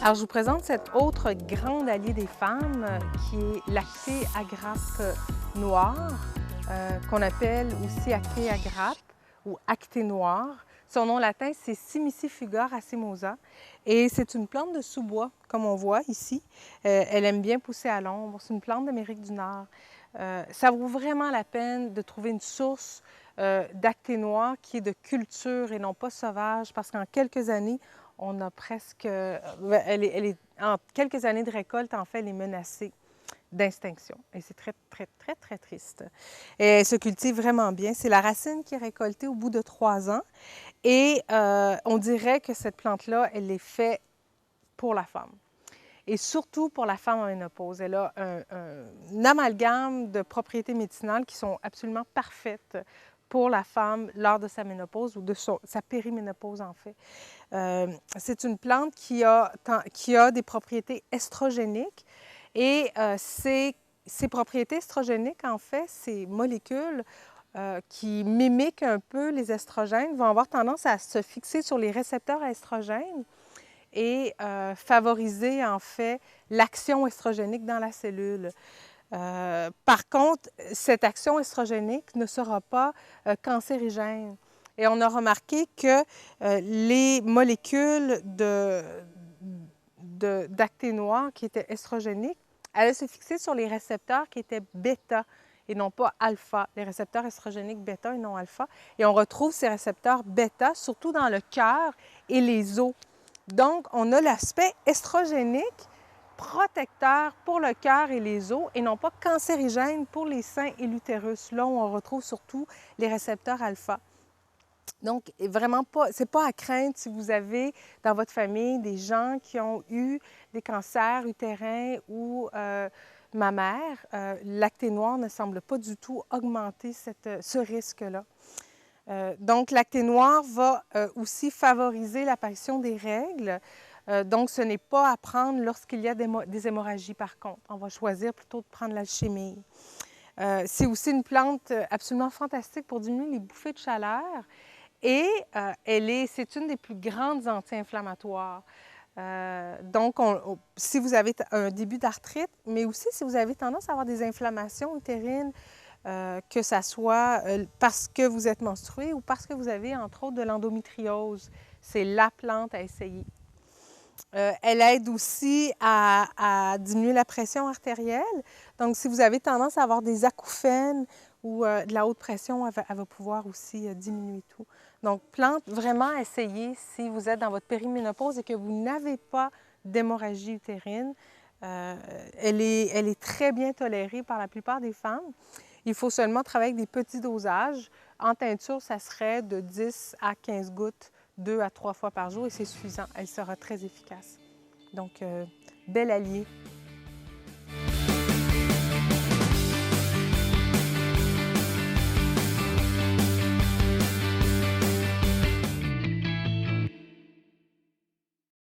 Alors, je vous présente cette autre grande alliée des femmes qui est l'Actée agrape noire, qu'on appelle aussi Actée agrape ou Actée noire. Son nom latin, c'est Simicifuga racemosa et c'est une plante de sous-bois, comme on voit ici. Elle aime bien pousser à l'ombre. C'est une plante d'Amérique du Nord. Ça vaut vraiment la peine de trouver une source d'actée noire qui est de culture et non pas sauvage, parce qu'en quelques années, on a presque... en quelques années de récolte, en fait, elle est menacée d'extinction. Et c'est très, très, très, très triste. Et elle se cultive vraiment bien. C'est la racine qui est récoltée au bout de 3 ans. Et on dirait que cette plante-là, elle est faite pour la femme. Et surtout pour la femme en ménopause. Elle a un amalgame de propriétés médicinales qui sont absolument parfaites pour la femme lors de sa ménopause ou de sa périménopause, en fait. C'est une plante qui a des propriétés estrogéniques et ces propriétés estrogéniques, en fait, ces molécules qui mimiquent un peu les estrogènes vont avoir tendance à se fixer sur les récepteurs à estrogènes et favoriser, en fait, l'action estrogénique dans la cellule. Par contre, cette action estrogénique ne sera pas cancérigène. Et on a remarqué que les molécules d'actée noire qui étaient estrogéniques allaient se fixer sur les récepteurs qui étaient bêta et non pas alpha, les récepteurs estrogéniques bêta et non alpha. Et on retrouve ces récepteurs bêta surtout dans le cœur et les os. Donc, on a l'aspect estrogénique protecteur pour le cœur et les os et non pas cancérigène pour les seins et l'utérus. Là où on retrouve surtout les récepteurs alpha. Donc, vraiment pas, c'est pas à craindre si vous avez dans votre famille des gens qui ont eu des cancers utérins ou mammaires. L'actée noire ne semble pas du tout augmenter ce risque-là. Donc, l'actée noire va aussi favoriser l'apparition des règles. Donc, ce n'est pas à prendre lorsqu'il y a des hémorragies, par contre. On va choisir plutôt de prendre l'alchimie. C'est aussi une plante absolument fantastique pour diminuer les bouffées de chaleur et c'est une des plus grandes anti-inflammatoires. Donc, si vous avez un début d'arthrite, mais aussi si vous avez tendance à avoir des inflammations utérines, que ça soit parce que vous êtes menstrué ou parce que vous avez, entre autres, de l'endométriose, c'est la plante à essayer. Elle aide aussi à diminuer la pression artérielle. Donc, si vous avez tendance à avoir des acouphènes ou de la haute pression, elle va pouvoir aussi diminuer tout. Donc, plante vraiment à essayer si vous êtes dans votre périménopause et que vous n'avez pas d'hémorragie utérine. Elle est très bien tolérée par la plupart des femmes. Il faut seulement travailler avec des petits dosages. En teinture, ça serait de 10 à 15 gouttes 2 à 3 fois par jour et c'est suffisant. Elle sera très efficace. Donc, bel allié.